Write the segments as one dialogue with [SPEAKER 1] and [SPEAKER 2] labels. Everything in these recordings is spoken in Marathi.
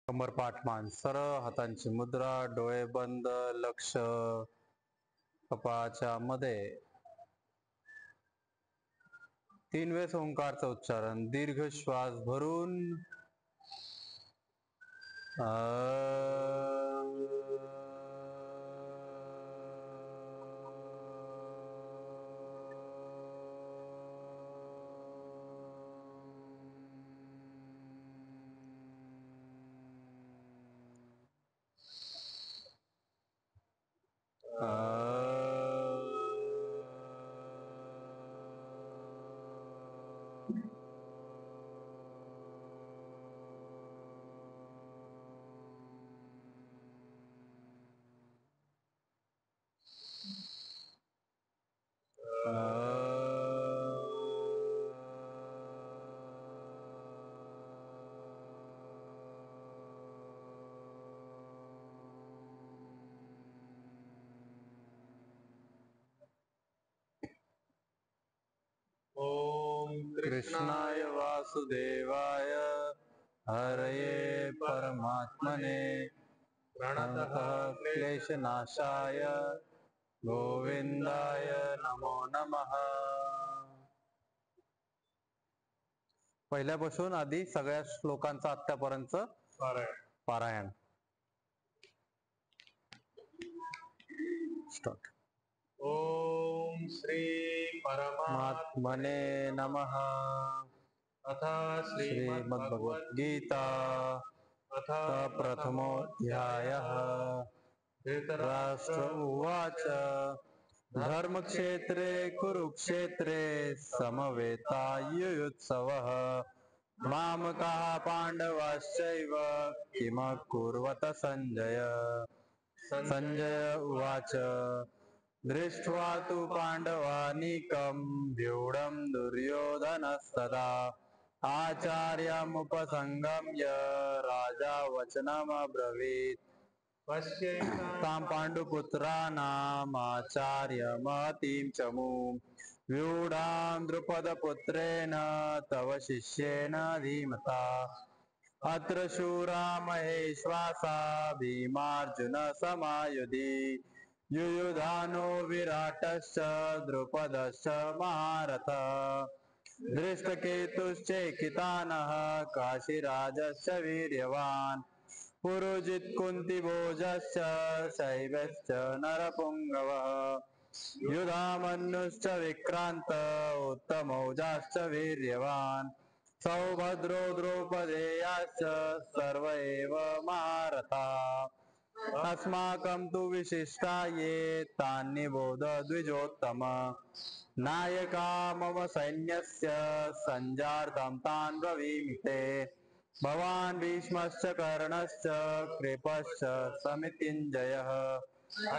[SPEAKER 1] कमर पाठमान सरळ, हातांची मुद्रा, डोळे बंद, लक्ष कपाळाच्या मध्ये. 3 वेळेस ओंकारचं उच्चारण. दीर्घ श्वास भरून
[SPEAKER 2] ओम
[SPEAKER 1] कृष्णाय वासुदेवाय हरये परमात्मने प्रणतः क्लेशनाशाय गोविंदाय नमो नमः. पहिल्यापासून आधी सगळ्या श्लोकांचं आत्तापर्यंत पारायण. स्टार्ट.
[SPEAKER 2] ओम श्री
[SPEAKER 1] परमात्मने नमः.
[SPEAKER 2] अथ
[SPEAKER 1] श्रीमद्भगवद्गीता
[SPEAKER 2] अथ
[SPEAKER 1] प्रथमोऽध्यायः. राष्ट्र उवाच धर्मक्षेत्रे कुरुक्षेत्रे समवेतायुयुत्सवः मामकाः पाण्डवाश्चैव किमकुर्वत संजय. संजय उवाच दृष्ट्वा तु पाण्डवानीकं व्यूढं दुर्योधनस्तदा आचार्यमुपसंगम्य राजा वचनमब्रवीत्. तां पाण्डुपुत्राणामाचार्यमहतीं चमूं व्यूढां द्रुपदपुत्रेण तव शिष्येन धीमता. अत्र शूरा महेश्वासा भीमार्जुन समायुधि युयुधानो विराटश्च द्रुपदश्च महारथः धृष्टकेतुश्चैकितानः काशीराजश्च वीर्यवान् पुरोजित् कुन्तिभोजश्च शैवश्च नरपुङ्गवः युधामन्युश्च विक्रान्त उत्तमौजाश्च वीर्यवान् सौभद्रो द्रौपदेयाश्च सर्व एव महारथाः अस्माकं तु विशिष्टा ये तान्निबोध द्विजोत्तम. नायका मम सैन्यस्य सञ्जार्थं तान् ब्रवीमि ते. भवान् भीष्मश्च कर्णश्च कृपश्च समितिञ्जयः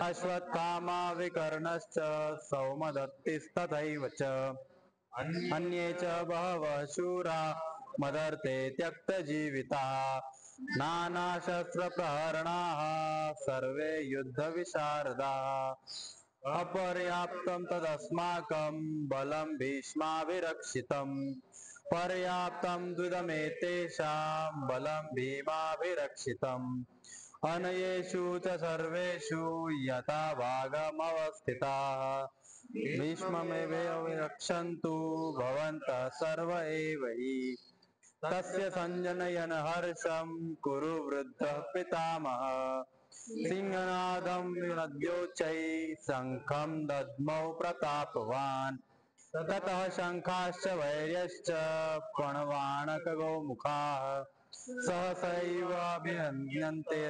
[SPEAKER 1] अश्वत्थामा विकर्णश्च सौमदत्तिस्तथैव च अन्ये च बहवः शूरा मदर्थे त्यक्तजीविताः नानाशस्त्रप्रहरणाः सर्वे युद्धविशारदाः अपर्याप्तं तदस्माकं बलं भीष्माभिरक्षितम् पर्याप्तं द्विदमेतेषां बलं भीमाभिरक्षितम् अनयेषु च सर्वेषु यथा भागमवस्थिताः भीष्ममेवाभिरक्षन्तु भवन्तः सर्व एव हि. तस्य सञ्जनयन् हर्षं कुरु वृद्धः पितामहः सिंहनादं विनद्योच्चैः शङ्खं दद्मौ प्रतापवान्. ततः शङ्खाश्च वैर्यश्च पणवाणकगोमुखाः सहसैवाभिहन्यन्ते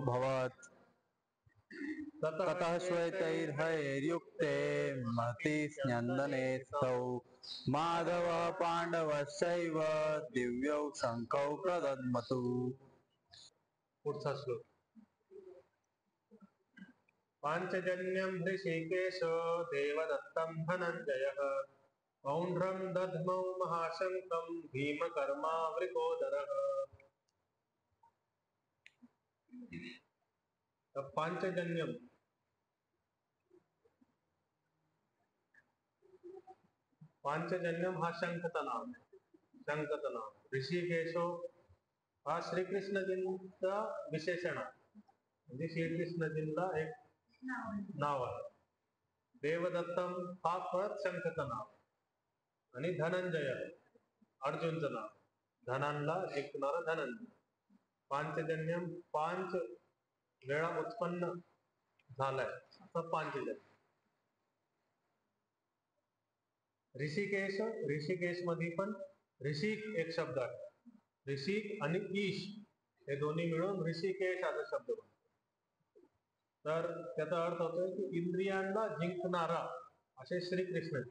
[SPEAKER 1] भवत्. ततः श्वेतैर्हयैर्युक्ते महति स्यन्दने स्तौ माधवः पाण्डवश्चैव दिव्यौ शङ्खौ प्रदद्मतु.
[SPEAKER 2] पुढचा श्लोक. पाञ्चजन्यं हृषीकेशो देवदत्तं धनञ्जयः पौण्ड्रं दध्मौ महाशङ्खं भीमकर्मावृकोदरः. पांचजन्यम पांचजन्यम हा शंखचं नाव. ऋषिकेशो हा श्रीकृष्णजींचा विशेषण आहे, म्हणजे श्रीकृष्णजींना एक नाव आहे. देवदत्तम हा परत शंखचं नाव, आणि धनंजय अर्जुनचं नाव, धनांना जिंकणारा धनंजय. पांचजन्यम 5 वेळा उत्पन्न झालाय असं पांचजन्य. ऋषिकेश, ऋषिकेश मध्ये पण ऋषिक एक शब्द आहे. ऋषिक आणि ईश हे दोन्ही मिळून ऋषिकेश असा शब्द बनतो. तर त्याचा अर्थ होतोय की इंद्रियांना जिंकणारा असे श्रीकृष्ण,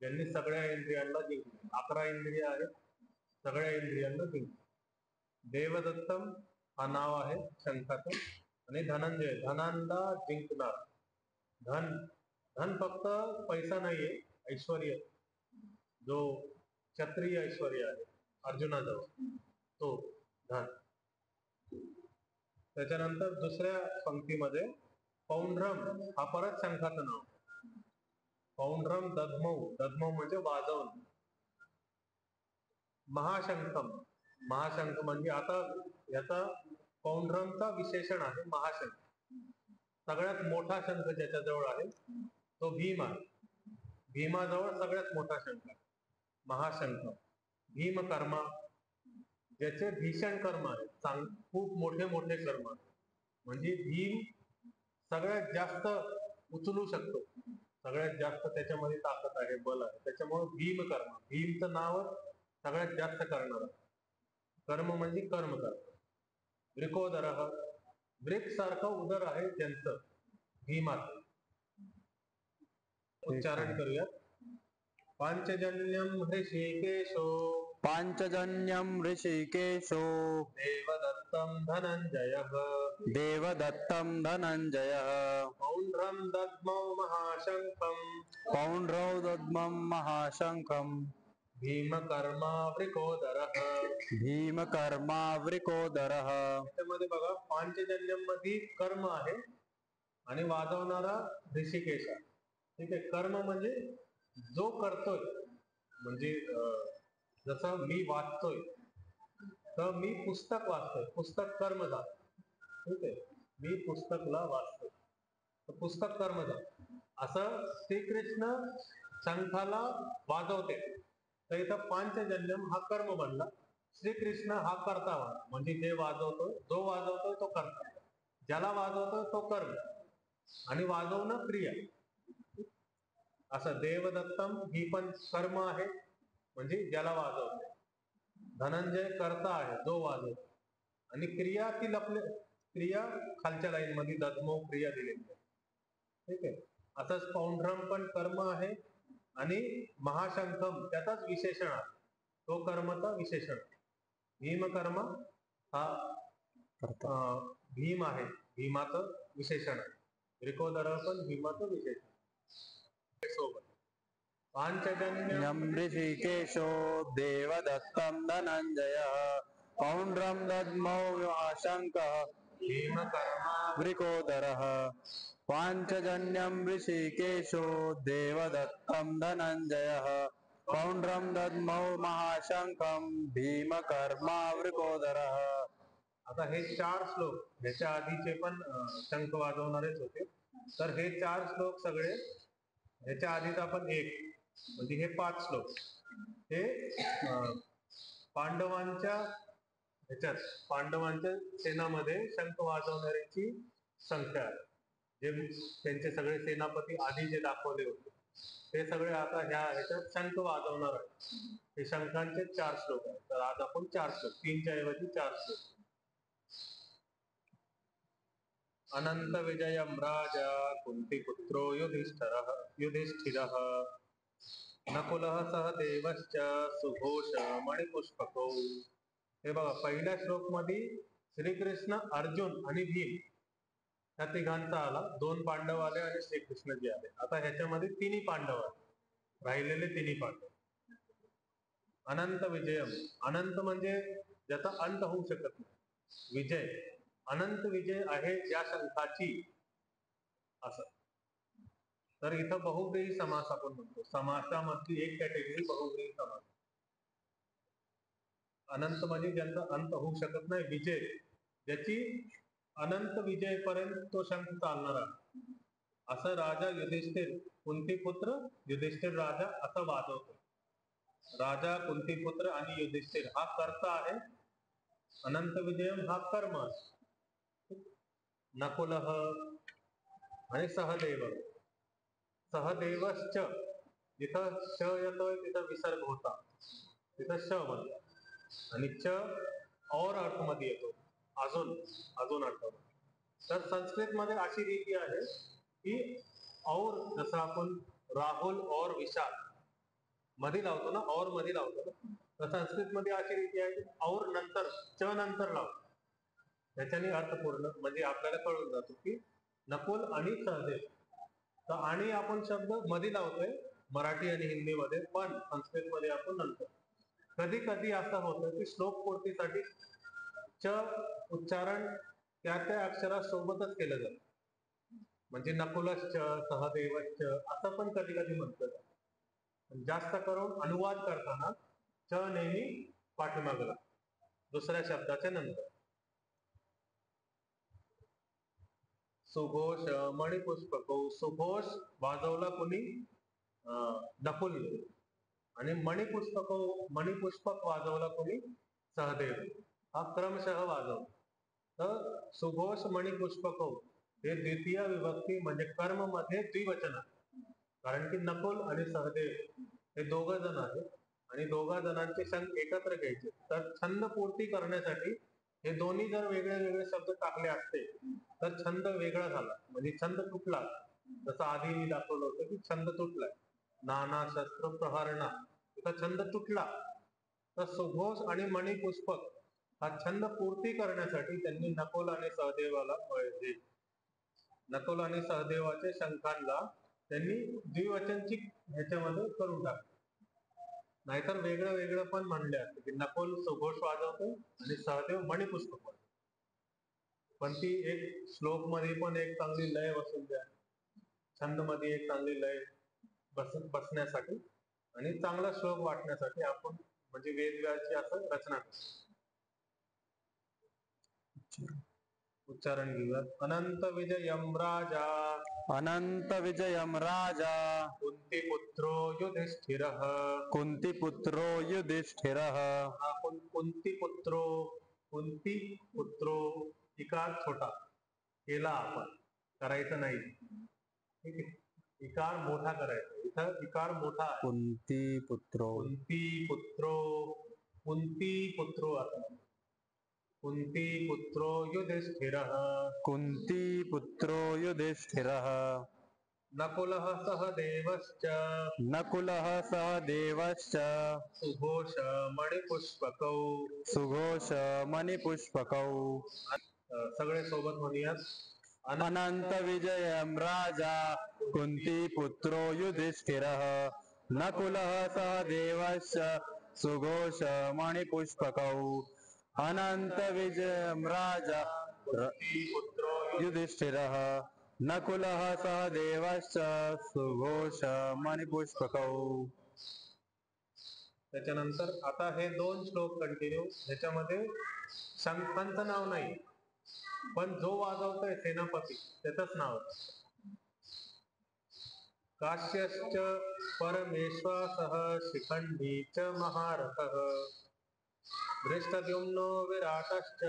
[SPEAKER 2] ज्यांनी सगळ्या इंद्रियांना जिंकले. 11 इंद्रिय आहेत, सगळ्या इंद्रियांना जिंकले. देवदत्तम हा नाव आहे शंखाचं, आणि धनंजय धनांना जिंकणार. धन, धन फक्त पैसा नाहीये, ऐश्वर्य, जो क्षत्रिय ऐश्वर्य आहे अर्जुनाजवळ, तो धन. त्याच्यानंतर दुसऱ्या पंक्तीमध्ये पौंड्रम हा परत शंखाचं नाव. पौंड्रम दधमौ, दधमौ म्हणजे वाजवण. महाशंखम, महाशंख म्हणजे आता याचा पौंड्रमचा विशेषण आहे महाशंख. सगळ्यात मोठा शंख ज्याच्याजवळ आहे तो भीम आहे. भीमाजवळ सगळ्यात मोठा शंख आहे महाशंख. भीमकर्मा, ज्याचे भीषण कर्म आहे, खूप मोठे मोठे कर्म, म्हणजे भीम सगळ्यात जास्त उचलू शकतो, सगळ्यात जास्त त्याच्यामध्ये ताकद आहे, बल आहे, त्याच्यामुळे भीमकर्मा, भीमचं नावच सगळ्यात जास्त करणार. कर्म म्हणजे कर्म कर. वृकोदर, वृक सारखं उदर आहे त्यांचं, भीमाचं. उच्चारण करूया. पांचजन्यम ऋषिकेशो,
[SPEAKER 1] पांचजन्यम ऋषिकेशो,
[SPEAKER 2] देवदत्तं धनंजयः,
[SPEAKER 1] देवदत्तं धनंजयः,
[SPEAKER 2] पौंड्रं दद्मौ महाशंखं,
[SPEAKER 1] पौंड्रौ दद्मं महाशंखं,
[SPEAKER 2] भीमकर्मा वृकोदरः.
[SPEAKER 1] भीमकर्मा वृकोदरः.
[SPEAKER 2] त्याच्यामध्ये बघा पांचजन्यम मध्ये कर्म आहे आणि वाजवणारा ऋषिकेश आहे. ठीक आहे. कर्म म्हणजे जो करतोय, म्हणजे जसं मी वाचतोय तर मी पुस्तक वाचतोय, पुस्तक कर्म झालं. ठीक आहे, मी पुस्तकला वाचतोय तर पुस्तक कर्म झालं. असं श्रीकृष्ण शंखाला वाजवते, तर इथं पांचजन्यम हा कर्म बनला, श्रीकृष्ण हा कर्ता बनला. म्हणजे जे वाजवतोय, जो वाजवतोय तो कर्ता, ज्याला वाजवतोय तो कर्म, आणि वाजवणं क्रिया. असं देवदत्तम ही पण कर्म आहे, म्हणजे ज्याला वाजवतोय. धनंजय कर्ता आहे, जो वाजवतो, आणि क्रिया ती क्रिया खालच्या लाईन मध्ये दत्मो क्रिया दिलेली आहे. ठीक आहे. असंच पौंड्रम पण कर्म आहे, आणि महाशंखम त्याचाच विशेषण आहे, तो कर्मचा विशेषण. भीमकर्म हा भीम आहे, भीमाचं विशेषण आहे. रिकोदर पण भीमाचं विशेषण. सोबत पांचजन्यम
[SPEAKER 1] ऋषिकेशो, देवदत्तं धनंजयः, पौंड्रं दद्मौ महाशंखः,
[SPEAKER 2] भीमकर्मा
[SPEAKER 1] वृकोदरः. पांचजन्यं ऋषिकेशो, देवदत्तं धनंजयः, पौंड्रं दद्मौ महाशंखं, भीमकर्मा वृकोदरः.
[SPEAKER 2] आता हे 4 श्लोक, ह्याच्या आधीचे पण शंख वाजवणारेच होते, तर हे 4 श्लोक सगळे, ह्याच्या आधीचा पण एक, म्हणजे हे 5 श्लोक हे पांडवांच्या ह्याच्यात, पांडवांच्या सेनामध्ये शंख वाजवणाऱ्यांची संख्या आहे. जे त्यांचे सगळे सेनापती आधी जे दाखवले होते ते सगळे आता ह्याच्यात शंख वाजवणार आहेत. हे शंखांचे 4 श्लोक आहेत. तर आज आपण 4 श्लोक, 3च्या ऐवजी 4 श्लोक. अनंत विजयम राजा कुंतीपुत्रो युधिष्ठिरः, नकुलः सह देवश्च सुघोष मणिपुष्पकौ. हे बघा, पहिल्या श्लोक मध्ये श्रीकृष्ण, अर्जुन आणि भीम ह्या तिघांचा आला, 2 पांडव आले आणि श्रीकृष्णजी आले. आता ह्याच्यामध्ये तिन्ही पांडव आले, राहिलेले तिन्ही पांडव. अनंत विजयम, अनंत म्हणजे ज्याचा अंत होऊ शकत नाही, विजय, अनंत विजय आहे ज्या शंखाची, असं. तर इथं बहुव्रीही समास आपण म्हणतो, समासामधली एक कॅटेगरी बहुव्रीही समास. अनंत म्हणजे ज्यांचा अंत होऊ शकत नाही, विजय, ज्याची अनंत विजयपर्यंत तो शंख चालणारा, असं राजा युधिष्ठिर, कुंतीपुत्र युधिष्ठिर राजा असं वाजवतो. राजा, कुंतीपुत्र आणि युधिष्ठिर हा कर्ता आहे, अनंत विजयम हा कर्म. नकुलः आणि सहदेव. सहदेवश्च, जिथं श येतोय तिथं विसर्ग होता, तिथं श म्हणतात. आणि च और अर्थ मध्ये येतो, अजून, अजून अर्थ. तर संस्कृत मध्ये अशी रीती आहे की और, जसं आपण राहुल और विशाल मध्ये लावतो ना, और मध्ये लावतो ना, तर संस्कृत मध्ये अशी रीती आहे की और नंतर, च नंतर लावतो. त्याच्याने अर्थपूर्ण म्हणजे आपल्याला कळून जातो की नकुल आणि सहदेव. तर आणि आपण शब्द मध्ये लावतोय मराठी आणि हिंदी मध्ये, पण संस्कृत मध्ये आपण नंतर. कधी कधी असं होतं की श्लोक पूर्तीसाठी च उच्चारण त्या त्या अक्षरासोबतच केलं जातं. म्हणजे नकुलश्च, सहदेवश्च असं पण कधी कधी म्हटलं जातं. जास्त करून अनुवाद करताना च नेहमी पाठीमागला दुसऱ्या शब्दाच्या नंतर. सुघोष मणिपुष्पको, सुघोष वाजवला कुणी? नकुल. आणि मणिपुष्पको, मणिपुष्पक वाजवला कोणी? सहदेव. हा क्रमशः वाजवला. तर सुघोष मणिपुष्पको हे द्वितीय विभक्ती म्हणजे कर्म मध्ये द्विवचन आहे. कारण की नकुल आणि सहदेव हे दोघ जण आहेत आणि दोघा जणांचे शंख एकत्र घ्यायचे. तर छंद पूर्ती करण्यासाठी हे दोन्ही जर वेगळे वेगळे शब्द टाकले असते तर छंद वेगळा झाला, म्हणजे छंद तुटला. जसं आधी मी दाखवलं होतं की छंद तुटलाय, नाना शस्त्र प्रहरणा, तिथं छंद तुटला. तर सुघोष आणि मणिपुष्पक हा छंद पूर्ती करण्यासाठी त्यांनी नकुल आणि सहदेवाला, नकुल आणि सहदेवाच्या शंखांना त्यांनी द्विवचनची ह्याच्यामध्ये करून टाकलं. नाहीतर वेगळं वेगळं पण म्हणले असते की नकुल सुघोष वाजवतो आणि सहदेव मणिपुष्पक वाजवतो. पण ती एक श्लोक मध्ये पण एक चांगली लय बसून द्या, छंद मध्ये एक चांगली लय बसण्यासाठी आणि चांगला श्लोक वाटण्यासाठी आपण म्हणजे वेगवेगळ्याची असं रचना करतो. उच्चारण घेऊयात. अनंत विजयम राजा,
[SPEAKER 1] अनंत विजयम राजा,
[SPEAKER 2] कुंतीपुत्रो युधिष्ठिरः,
[SPEAKER 1] कुंतीपुत्रो युधिष्ठिरः.
[SPEAKER 2] कुंतीपुत्रो, कुंतीपुत्रो, इकार छोटा केला आपण, करायचं नाही, ठीक आहे. इकार मोठा करायचा, इथं इकार मोठा आहे.
[SPEAKER 1] कुंतीपुत्रो,
[SPEAKER 2] कुंतीपुत्रो, कुंतीपुत्रो आता कुंतीपुत्रो युधिष्ठिरः,
[SPEAKER 1] कुंतीपुत्रो युधिष्ठिरः.
[SPEAKER 2] नकुलः सहदेवश्च,
[SPEAKER 1] नकुलः सहदेवश्च,
[SPEAKER 2] सुघोष मणिपुष्पकौ.
[SPEAKER 1] सुघोष मणिपुष्पकौ.
[SPEAKER 2] सगळे सोबत म्हणूयात.
[SPEAKER 1] अनंत विजयम राजा, कुंतीपुत्रो युधिष्ठिरः, नकुलः सहदेवश्च, सुघोष मणिपुष्पकौ. अनंत विजयम राजा
[SPEAKER 2] कुंतीपुत्रो
[SPEAKER 1] युधिष्ठिरः, नकुलः सहदेवश्च, सुघोष मणिपुष्पकौ.
[SPEAKER 2] त्याच्यानंतर आता हे दोन श्लोक कंटिन्यू, ह्याच्यामध्ये शंखांचं नाव नाही, पण जो वाजवतोय सेनापती त्याचंच नाव. काश्यश्च परमेश्वासः, शिखंडी च महारथः, धृष्टद्युम्नो विराटश्च,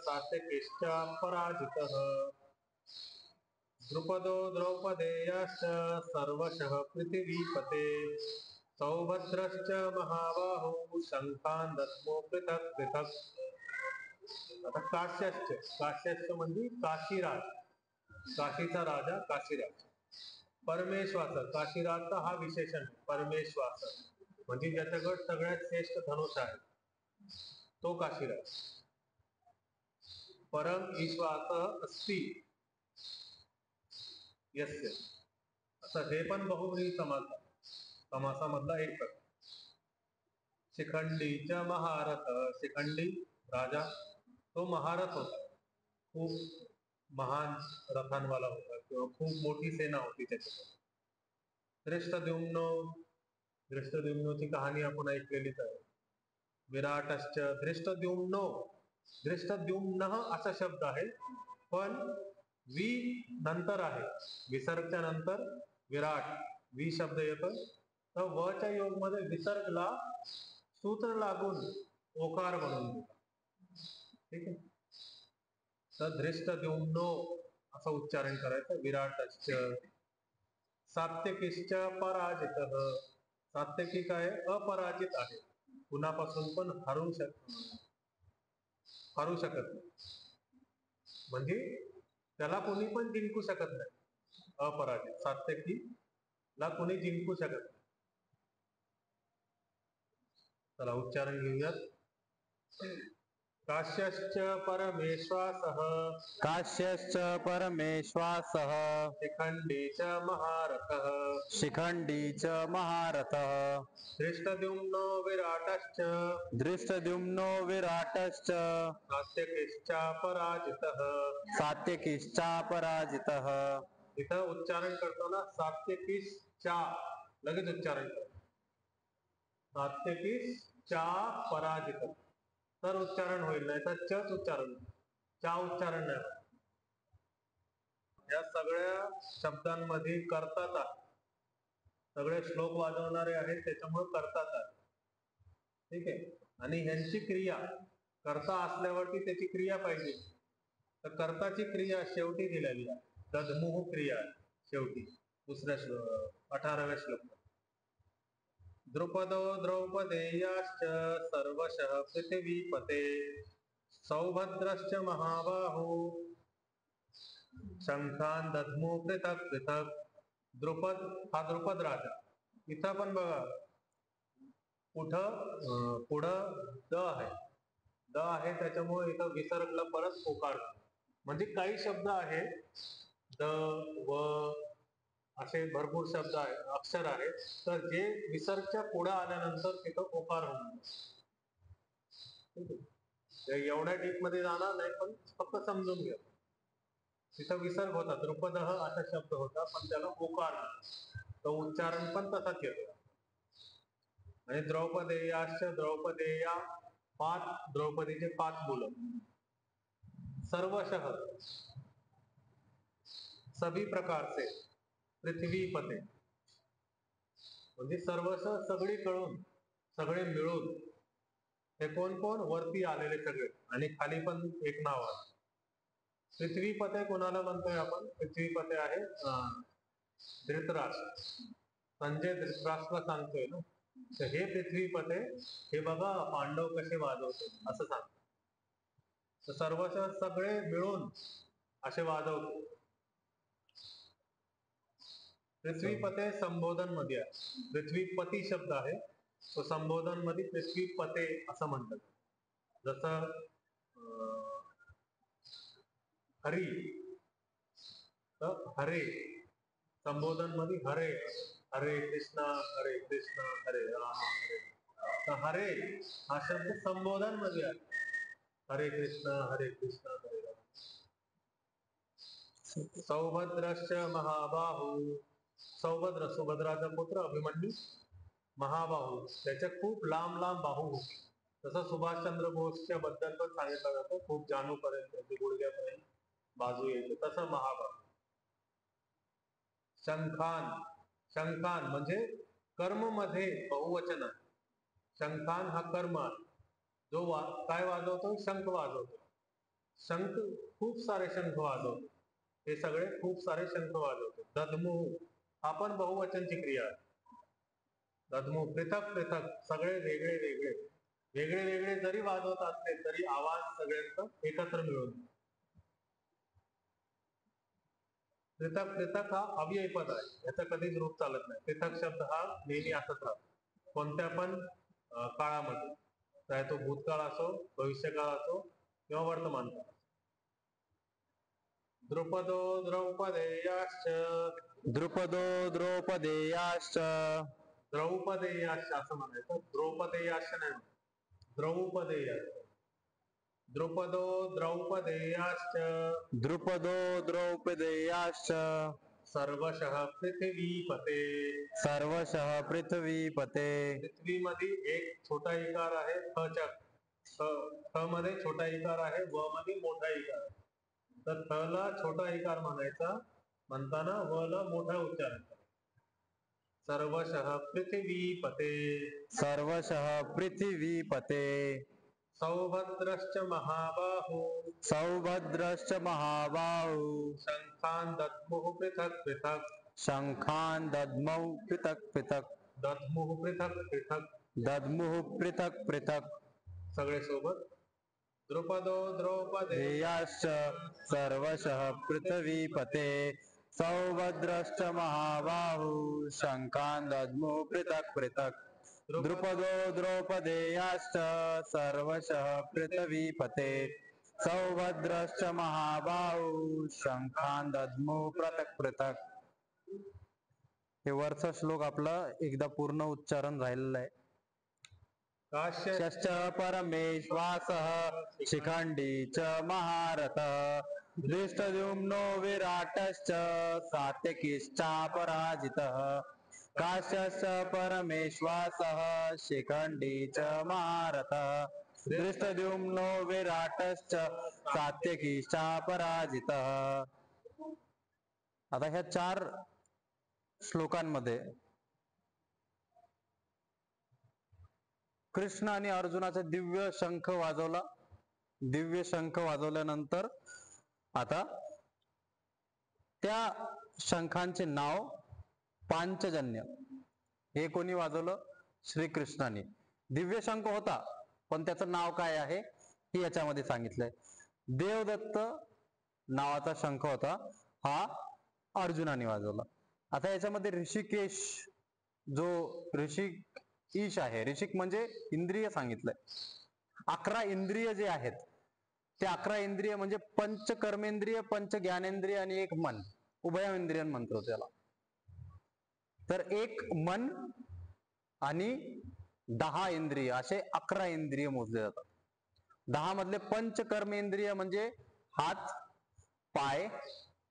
[SPEAKER 2] सात्यकिश्च पराजितः, द्रुपदो द्रौपदेयश्च, सर्वशः पृथिवीपते, सौभद्रश्च महाबाहु, शंखान् दद्मो पृथक् पृथक्. आता काश्यश्च, काश्यश्च म्हणजे काशीराज, काशीचा राजा काशीराज. परमेश्वास, काशीराजचा हा विशेषण, परमेश्वास म्हणजे ज्याच्याकडे सगळ्यात श्रेष्ठ धनुष आहे तो काशीराज. परम ईश्वास अस्ति यस्य, असं हे पण बहुव्रीही समासामधला एक प्रकार. शिखंडीच्या महारथ, शिखंडी राजा तो महारथ होता, खूप महान रथांवाला होता किंवा खूप मोठी सेना होती त्याच्याकडे. धृष्टद्युम्नो, धृष्टद्युम्नोची कहाणी आपण ऐकलेलीच आहे. विराटश्च धृष्टद्युम्नो, धृष्टद्युम्नः असा शब्द आहे, पण वि नंतर आहे, विसर्गच्या नंतर विराट वि शब्द येतो, तर वच्या योग मध्ये विसर्गला सूत्र लागून ओकार बनून देतात. ठीक आहे, तर धृष्टद्युम्नो असं उच्चारण करायचं. विराटश्च. सात्यकीश्च पराजितः, सात्यकी काय अपराजित आहे, कुणापासून पण हरू शकत नाही, म्हणजे त्याला कोणी पण जिंकू शकत नाही. अपराजित सात्यकी ला कोणी जिंकू शकत नाही. चला उच्चारण घेऊयात. काश्यश्च परमेश्वासः,
[SPEAKER 1] काश्यश्च परमेश्वासः,
[SPEAKER 2] शिखण्डी च महारथः,
[SPEAKER 1] शिखण्डी च महारथः,
[SPEAKER 2] धृष्टद्युम्नो विराटश्च,
[SPEAKER 1] धृष्टद्युम्नो विराटश्च,
[SPEAKER 2] सात्यकीश्चापराजितः.
[SPEAKER 1] सात्यकीश्चापराजितः.
[SPEAKER 2] इथं उच्चारण करताना सात्यकीश्चा लगेच उच्चारण करतो. सात्यकीश्चा पराजित तर उच्चारण होईल, नाही तर चच उच्चारण, चा उच्चारण नाही. या सगळ्या शब्दांमध्ये करतात आहे, सगळे श्लोक वाजवणारे आहेत त्याच्यामुळे करतात आहे. ठीक आहे, आणि ह्यांची क्रिया कर्ता असल्यावरती त्याची क्रिया पाहिजे, तर कर्ताची क्रिया शेवटी दिलेली आहे. दधमुह क्रिया शेवटी दुसऱ्या 18व्या श्लोक. द्रुपदो द्रौपदेयाश्च सर्वशः पृथिवीपते, सौभद्रश्च महाबाहु शंखान दधमु पृथक पृथक. द्रुपद हा द्रुपद राजा. इथं पण बघा पुढं द आहे त्याच्यामुळे इथं विसर्गला परत ओकार. म्हणजे काही शब्द आहे द व असे भरपूर शब्द आहे, अक्षर आहेत, तर जे विसर्गच्या पुढे आल्यानंतर तिथं ओकार होणार. एवढ्या डीप मध्ये जाणार नाही, पण फक्त समजून घ्या. तिथं विसर्ग होता, द्रुपदः असा शब्द होता, पण त्याला ओकार नाही, तो उच्चारण पण तसाच येतो. आणि द्रौपदेयाश्च, द्रौपदेया 5 द्रौपदीचे 5 मुलं. सर्वशः सभी प्रकार से, पृथ्वीपते म्हणजे सर्वशः सगळीकडून, सगळे मिळून. हे कोण कोण वरती आलेले सगळे, आणि खाली पण एक नाव आहे. पृथ्वीपते कोणाला म्हणतोय आपण? पृथ्वीपते आहे धृतराष्ट्र. संजय धृतराष्ट्रला सांगतोय ना, तर हे पृथ्वीपते हे बघा पांडव कसे वाजवते असं सांगतो. तर सर्वशः सगळे मिळून असे वाजवतो. पृथ्वीपते संबोधन मध्ये आहे, पृथ्वीपती शब्द आहे तो संबोधन मध्ये पृथ्वीपते असं म्हणतात. जसं हरी तर हरे, संबोधन मध्ये हरे, हरे कृष्णा हरे राम हरे. तर हरे हा शब्द संबोधन मध्ये आहे, हरे कृष्णा हरे राम. सौभद्रश्च महाबाहु, सौभद्र सुभद्राचा पुत्र अभिमन्यू, महाबाहू त्याच्या खूप लांब लांब बाहू होते. तसं सुभाषचंद्र बोसच्या बद्दल पण सांगितलं जातं, खूप जानूपर्यंत गुडघ्यापर्यंत बाजू येते, तसं महाबाहू. शंखान, शंखान म्हणजे कर्म मध्ये बहुवचन आहे. शंखान हा कर्म आहे, जो काय वाजवतो? शंख वाजवतो. शंख खूप सारे शंख वाजवतो, हे सगळे खूप सारे शंख वाजवतो. दधमुह हा पण बहुवचनची क्रिया आहे. दधमुह पृथक पृथक सगळे वेगळे वेगळे, वेगळे वेगळे जरी वाजवत असले तरी आवाज सगळ्यांचा एकत्र मिळून. पृथक पृथक हा अव्ययी पद आहे, याचा कधीच रूप चालत नाही. पृथक शब्द हा नेहमी असत राहतो कोणत्या पण काळामध्ये, चाहे तो भूतकाळ असो, भविष्यकाळ असो किंवा वर्तमान काळ. द्रुपदो द्रौपदेयाश्च,
[SPEAKER 1] द्रुपदो द्रौपदेयाश्च,
[SPEAKER 2] द्रौपदेयाश्च असं म्हणायचं, द्रौपदेयाश्च नाही, द्रौपदेयाश्च. द्रुपदो द्रौपदेयाश्च,
[SPEAKER 1] द्रुपदो द्रौपदेयाश्च,
[SPEAKER 2] सर्वशः पृथ्वीपते.
[SPEAKER 1] सर्वशः पृथ्वीपते.
[SPEAKER 2] पृथ्वीमध्ये एक छोटा इकार आहे, थ मध्ये छोटा इकार आहे, व मध्ये मोठा इकार आहे. तर थ ला छोटा इकार म्हणायचा, म्हणताना व ला मोठा उच्चार करायचा. सर्वशः पृथ्वीपते.
[SPEAKER 1] सर्वशः पृथ्वीपते.
[SPEAKER 2] सौभद्रश्च महाबाहु.
[SPEAKER 1] सौभद्रश्च महाबाहु.
[SPEAKER 2] शंखान् दद्मुः पृथक् पृथक्.
[SPEAKER 1] शंखान् दद्मौ पृथक् पृथक्.
[SPEAKER 2] दद्मुः पृथक् पृथक्.
[SPEAKER 1] दद्मुः पृथक् पृथक्.
[SPEAKER 2] सगळे सोबत. द्रुपदो द्रौपदेयाश्च
[SPEAKER 1] सर्वशः पृथ्वीपते. सौभद्रश्च महाबाहु. शंखान् दद्मुः पृथक् पृथक्. द्रुपदो द्रौपदेयाश्च सर्वशः पृथ्वीपते. सौभद्रश्च महाबाहु. शंखान् दद्मुः पृथक् पृथक्. हे वरचा श्लोक आपला एकदा पूर्ण उच्चारण राहिलेला आहे. काश्यश्च परमेश्वासः शिखंडी च महारथः. धृष्टद्युम्नो विराटश्च सात्यकीश्चापराजितः. काश्यश्च परमेश्वासः शिखंडी च महारथः. धृष्टद्युम्नो विराटश्च सात्यकीश्चापराजितः. आता ह्या 4 श्लोकांमध्ये कृष्ण आणि अर्जुनाचा दिव्य शंख वाजवला. दिव्य शंख वाजवल्यानंतर आता त्या शंखांचे नाव पांचजन्य. हे कोणी वाजवलं? श्रीकृष्णाने. दिव्य शंख होता, पण त्याचं नाव काय आहे हे याच्यामध्ये सांगितलंय. देवदत्त नावाचा शंख होता, हा अर्जुनाने वाजवला. आता याच्यामध्ये ऋषिकेश जो ईश आहे, ऋषिक म्हणजे इंद्रिय सांगितलंय. 11 इंद्रिय जे आहेत ते 11 इंद्रिय म्हणजे पंच कर्मेंद्रिय, पंच ज्ञानेंद्रिय आणि एक मन, उभयेंद्रिय म्हणतो त्याला. तर एक मन आणि 10 इंद्रिय असे 11 इंद्रिय मोजले जातात. 10 मधले पंच कर्मेंद्रिय म्हणजे हात, पाय,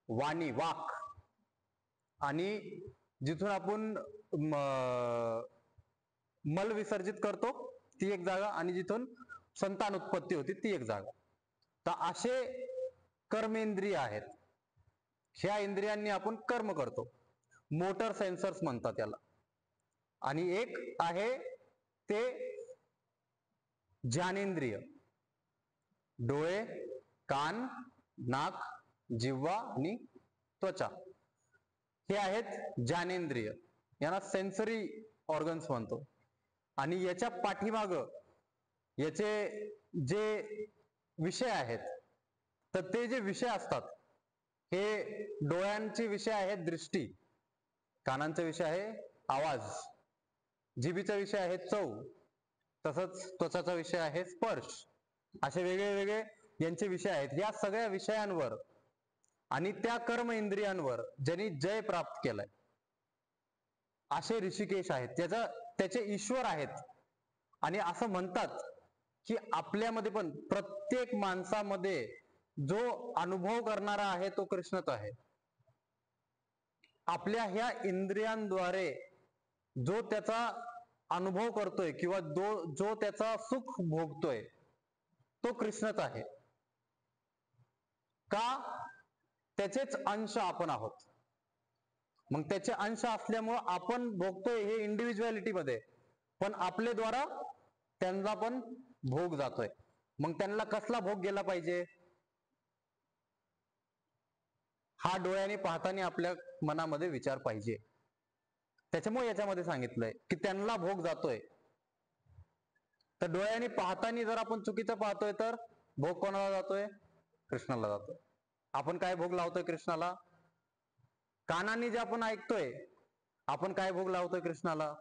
[SPEAKER 1] वाणी, वाक, आणि जिथून आपण मल विसर्जित करतो ती एक जागा, आणि जिथून संतान उत्पत्ती होती ती एक जागा. तर असे कर्मेंद्रिय आहेत. ह्या इंद्रियांनी आपण कर्म करतो. मोटर सेन्सर्स म्हणतात त्याला. आणि एक आहे ते ज्ञानेंद्रिय. डोळे, कान, नाक, जिव्हा आणि त्वचा हे आहेत ज्ञानेंद्रिय. यांना सेन्सरी ऑर्गन्स म्हणतो. आणि याच्या पाठीमाग याचे जे विषय आहेत, तर ते जे विषय असतात, हे डोळ्यांचे विषय आहेत दृष्टी, कानांचा विषय आहे आवाज, जिभेचा विषय आहे चव, तसंच त्वचाचा विषय आहे स्पर्श. असे वेगळे वेगळे यांचे विषय आहेत. या सगळ्या विषयांवर आणि त्या कर्म इंद्रियांवर ज्यांनी जय प्राप्त केलाय असे ऋषिकेश आहेत. त्याचे ईश्वर आहेत. आणि असं म्हणतात की आपल्यामध्ये पण प्रत्येक माणसामध्ये जो अनुभव करणारा आहे तो कृष्णच आहे. आपल्या ह्या इंद्रियांद्वारे जो त्याचा अनुभव करतोय किंवा जो त्याचा सुख भोगतोय तो कृष्णच आहे. का? त्याचेच अंश आपण आहोत. मग त्याचे अंश असल्यामुळं आपण भोगतोय हे इंडिव्हिज्युअलिटी मध्ये, पण आपले द्वारा त्यांना पण भोग जातोय. मग त्यांना कसला भोग गेला पाहिजे? हा डोळ्याने पाहताना आपल्या मनामध्ये विचार पाहिजे. त्याच्यामुळे याच्यामध्ये सांगितलंय की त्यांना भोग जातोय. तर डोळ्याने पाहताना जर आपण चुकीचं पाहतोय तर भोग कोणाला जातोय? कृष्णाला जातोय. आपण काय भोग लावतोय कृष्णाला? कानाने जे आपण ऐकतोय, आपण काय भोग लावतोय कृष्णाला?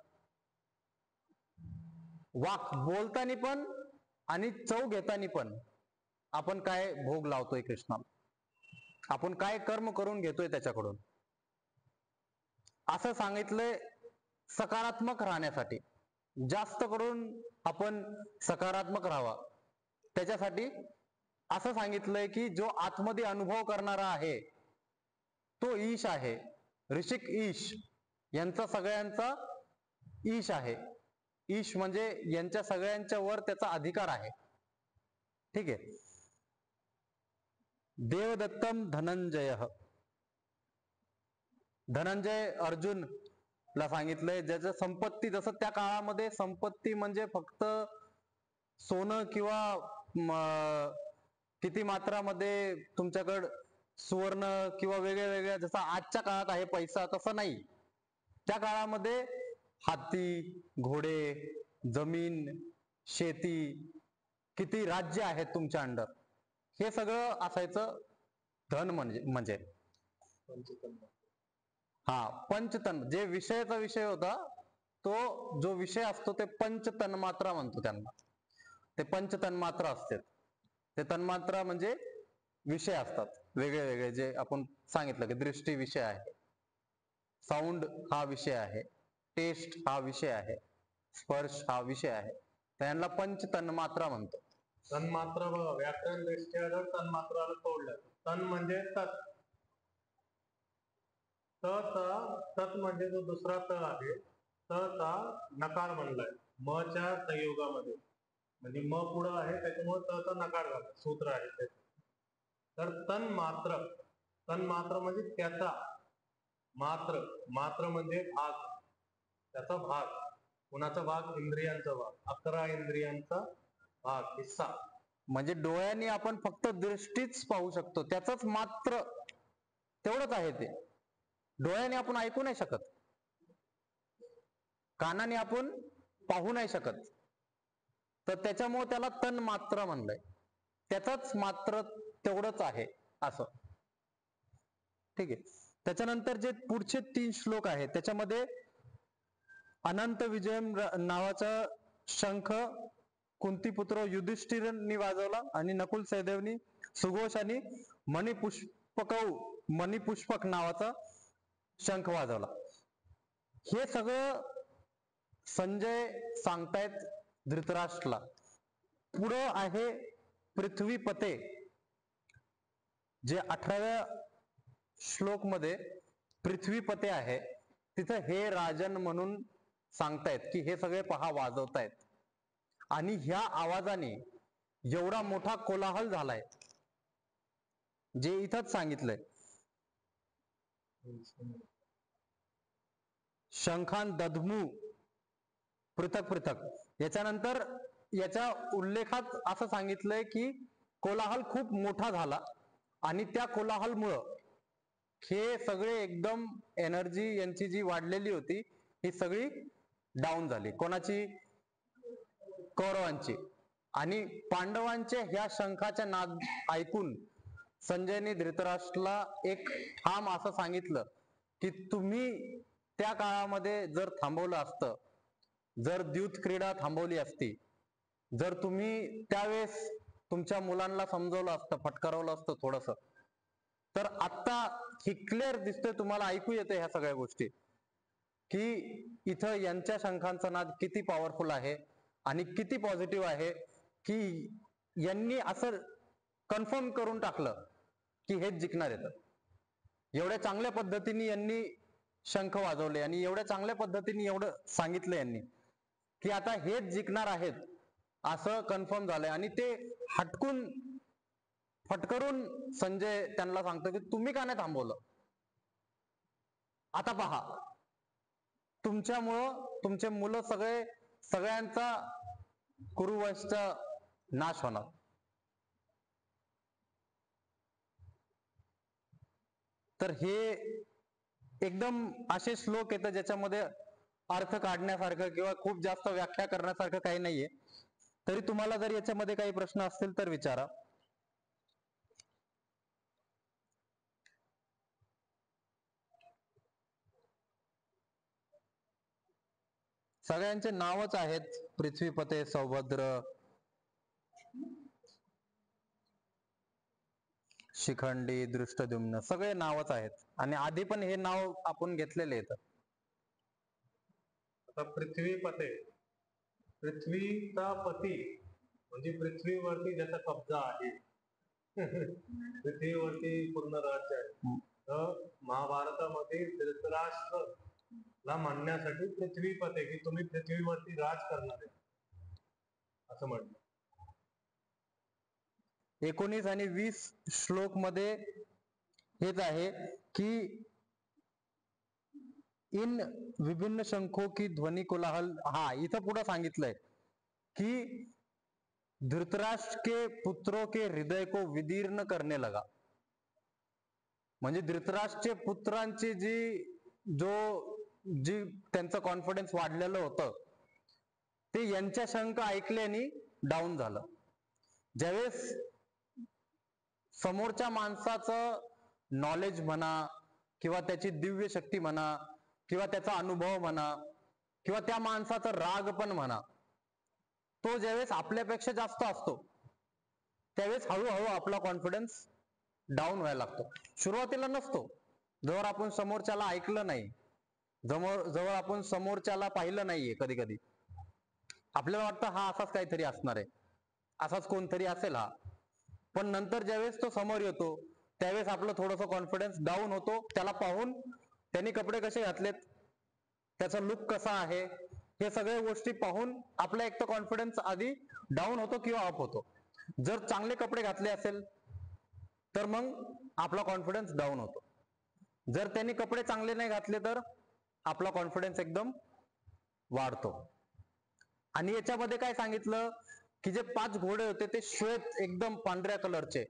[SPEAKER 1] वाक बोलताना पण आणि चव घेताना पण आपण काय भोग लावतोय कृष्णाला? आपण काय कर्म करून घेतोय त्याच्याकडून? असं सांगितलंय सकारात्मक राहण्यासाठी. जास्त करून आपण सकारात्मक राहावा त्याच्यासाठी असं सांगितलंय की जो आतमध्ये अनुभव करणारा आहे तो ईश आहे. ऋषिक ईश यांचा सगळ्यांचा ईश आहे. ईश म्हणजे यांच्या सगळ्यांच्या वर त्याचा अधिकार आहे. ठीक आहे. देवदत्तम धनंजय. धनंजय अर्जुन ला सांगितलंय ज्याचं संपत्ती, जसं त्या काळामध्ये संपत्ती म्हणजे फक्त सोनं किंवा किती मात्रामध्ये तुमच्याकडं सुवर्ण किंवा वेगळ्या वेगळ्या, जसं आजच्या काळात आहे पैसा, तसं नाही. त्या काळामध्ये हत्ती, घोडे, जमीन, शेती, किती राज्य आहेत तुमच्या अंडर, हे सगळं असायचं धन म्हणजे हा पंचतन. जे विषयाचा विषय होता तो जो विषय असतो ते पंचतन्मात्रा म्हणतो त्यांना. ते पंचतन्मात्रा असतात. ते तन्मात्रा म्हणजे विषय असतात वेगळे वेगळे, जे आपण सांगितलं की दृष्टी विषय आहे, साऊंड हा विषय आहे, टेस्ट हा विषय आहे, स्पर्श हा विषय आहे. त्यांना पंचतन्मात्रा म्हणतो.
[SPEAKER 2] तन्मात्रा बघा, व्याकरण दृष्ट्या जर तन्मात्राला तोडलं, तन म्हणजे तत्, तत् म्हणजे जो दुसरा त आहे, चा नकार म्हणलाय मच्या संयोगामध्ये, म्हणजे म पुढं आहे त्याच्यामुळे चा नकार झाला, सूत्र आहे ते. तर तन्मात्र, तन्मात्र म्हणजे त्याचा, मात्र, मात्र म्हणजे भाग, त्याचा भाग. कुणाचा भाग? इंद्रियांचा भाग, 11 इंद्रियांचा भाग, हिस्सा.
[SPEAKER 1] म्हणजे डोळ्यांनी आपण फक्त दृष्टीच पाहू शकतो, त्याच मात्र तेवढंच आहे ते. डोळ्याने आपण ऐकू नाही शकत, कानाने आपण पाहू नाही शकत, तर त्याच्यामुळे त्याला तन मात्र म्हणलंय. त्याचाच मात्र तेवढंच आहे असं. ठीक आहे. त्याच्यानंतर जे पुढचे 3 श्लोक आहेत त्याच्यामध्ये अनंत विजयम नावाचा शंख कुंतीपुत्र युधिष्ठिरांनी वाजवला आणि नकुल सहदेवनी, सुघोष आणि मणिपुष्पक नावाचा शंख वाजवला. हे सगळं संजय सांगतायत धृतराष्ट्रला. पुढं आहे पृथ्वीपते, जे 18व्या श्लोक मध्ये पृथ्वीपते आहे, तिथं हे राजन म्हणून सांगतायत की हे सगळे पहा वाजवतायत. आणि ह्या आवाजाने एवढा मोठा कोलाहल झालाय, जे इथंच सांगितलंय. शंखान दधमू पृथक पृथक. याच्यानंतर याच्या उल्लेखात असं सांगितलंय की कोलाहल खूप मोठा झाला आणि त्या कोलाहलमुळं हे सगळे एकदम एनर्जी यांची जी वाढलेली होती ही सगळी डाऊन झाली. कोणाची? कौरवांची. आणि पांडवांचे ह्या शंखाच्या नाद ऐकून संजयने धृतराष्ट्रला एक ठाम असं सांगितलं की तुम्ही त्या काळामध्ये जर थांबवलं असतं, जर द्यूत क्रीडा थांबवली असती, जर तुम्ही त्यावेळेस तुमच्या मुलांना समजवलं असतं, फटकारवलं असतं थोडस, तर आत्ता ही क्लिअर दिसतंय, तुम्हाला ऐकू येते ह्या सगळ्या गोष्टी, की इथं यांच्या शंखांचा नाद किती पॉवरफुल आहे आणि किती पॉझिटिव्ह आहे, की यांनी असं कन्फर्म करून टाकलं की हेच जिंकणार येतं. एवढ्या चांगल्या पद्धतीने यांनी शंख वाजवले आणि एवढ्या चांगल्या पद्धतीने एवढं सांगितलं यांनी की आता हेच जिंकणार आहेत असं कन्फर्म झालंय. आणि ते हटकून फटकरून संजय त्यांना सांगतो की तुम्ही का नाही थांबवलं, आता पहा तुमच्यामुळं तुमचे मुलं सगळ्यांचा कुरुवंशचा नाश होणार. तर हे एकदम असे श्लोक येतात ज्याच्यामध्ये अर्थ काढण्यासारखं किंवा खूप जास्त व्याख्या करण्यासारखं काही नाहीये. तरी तुम्हाला जर याच्यामध्ये काही प्रश्न असतील तर विचारा. सगळ्यांचे नावच आहेत, पृथ्वीपते, सौभद्र, शिखंडी, दृष्टद्युम्न, सगळे नावच आहेत. आणि आधी पण हे नाव आपण घेतलेले आहेत.
[SPEAKER 2] आता पृथ्वीपते, पृथ्वीचा पती म्हणजे पृथ्वीवरती ज्याचा कब्जा आहे, पृथ्वीवरती पूर्ण राज्य आहे, तर महाभारतामध्ये धृतराष्ट्रला म्हणण्यासाठी पृथ्वीपती की तुम्ही पृथ्वीवरती राज करणार आहे असं म्हटलं.
[SPEAKER 1] 19 आणि 20 श्लोक मध्ये हेच आहे की इन विभिन्न शंखों की ध्वनी कोलाहल. हा इथं पुढे सांगितलंय की धृतराष्ट्र के पुत्रों के हृदय को विदीर्ण करने लगा. म्हणजे धृतराष्ट्रचे पुत्रांची जी त्यांचं कॉन्फिडन्स वाढलेलं होतं ते यांच्या शंख ऐकल्याने डाऊन झालं. ज्यावेळेस समोरच्या माणसाचं नॉलेज म्हणा किंवा त्याची दिव्य शक्ती म्हणा किंवा त्याचा अनुभव म्हणा किंवा त्या माणसाचा राग पण म्हणा, तो ज्यावेळेस आपल्यापेक्षा जास्त असतो त्यावेळेस हळूहळू आपला कॉन्फिडन्स डाऊन व्हायला लागतो. सुरुवातीला नसतो. जवळ आपण समोरच्याला ऐकलं नाही, जवळ आपण समोरच्याला पाहिलं नाहीये, कधी कधी आपल्याला वाटतं हा असाच काहीतरी असणार आहे, असाच कोणतरी असेल हा. पण नंतर ज्यावेळेस तो समोर येतो त्यावेळेस आपलं थोडंसं कॉन्फिडन्स डाऊन होतो. त्याला पाहून त्यांनी कपडे कसे घातलेत, त्याचा लुक कसा आहे, हे सगळ्या गोष्टी पाहून आपला एक तर कॉन्फिडन्स आधी डाऊन होतो किंवा अप होतो. जर चांगले कपडे घातले असेल तर मग आपला कॉन्फिडन्स डाऊन होतो. जर त्यांनी कपडे चांगले नाही घातले तर आपला कॉन्फिडन्स एकदम वाढतो. आणि याच्यामध्ये काय सांगितलं की जे 5 घोडे होते ते श्वेत एकदम पांढऱ्या कलरचे,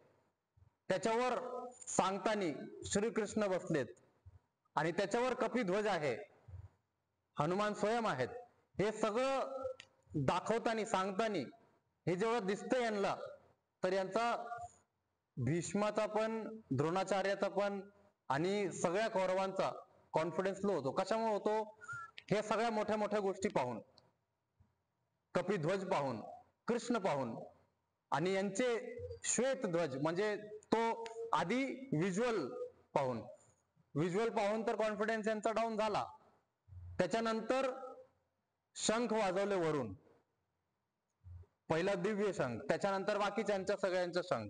[SPEAKER 1] त्याच्यावर सांगतानी श्रीकृष्ण बसलेत आणि त्याच्यावर कपिध्वज आहे, हनुमान स्वयं आहेत. हे सगळं दाखवतानी सांगतानी हे जेव्हा दिसतंय यांना तर यांचा भीष्माचा पण द्रोणाचार्याचा पण आणि सगळ्या कौरवांचा कॉन्फिडन्स लो होतो. कशामुळे होतो? हे सगळ्या मोठ्या मोठ्या गोष्टी पाहून, कपिध्वज पाहून, कृष्ण पाहून आणि यांचे श्वेत ध्वज म्हणजे तो आधी व्हिज्युअल पाहून तर कॉन्फिडन्स यांचा डाऊन झाला. त्याच्यानंतर शंख वाजवले वरून, पहिला दिव्य शंख, त्याच्यानंतर बाकीच्यांच्या सगळ्यांचा शंख.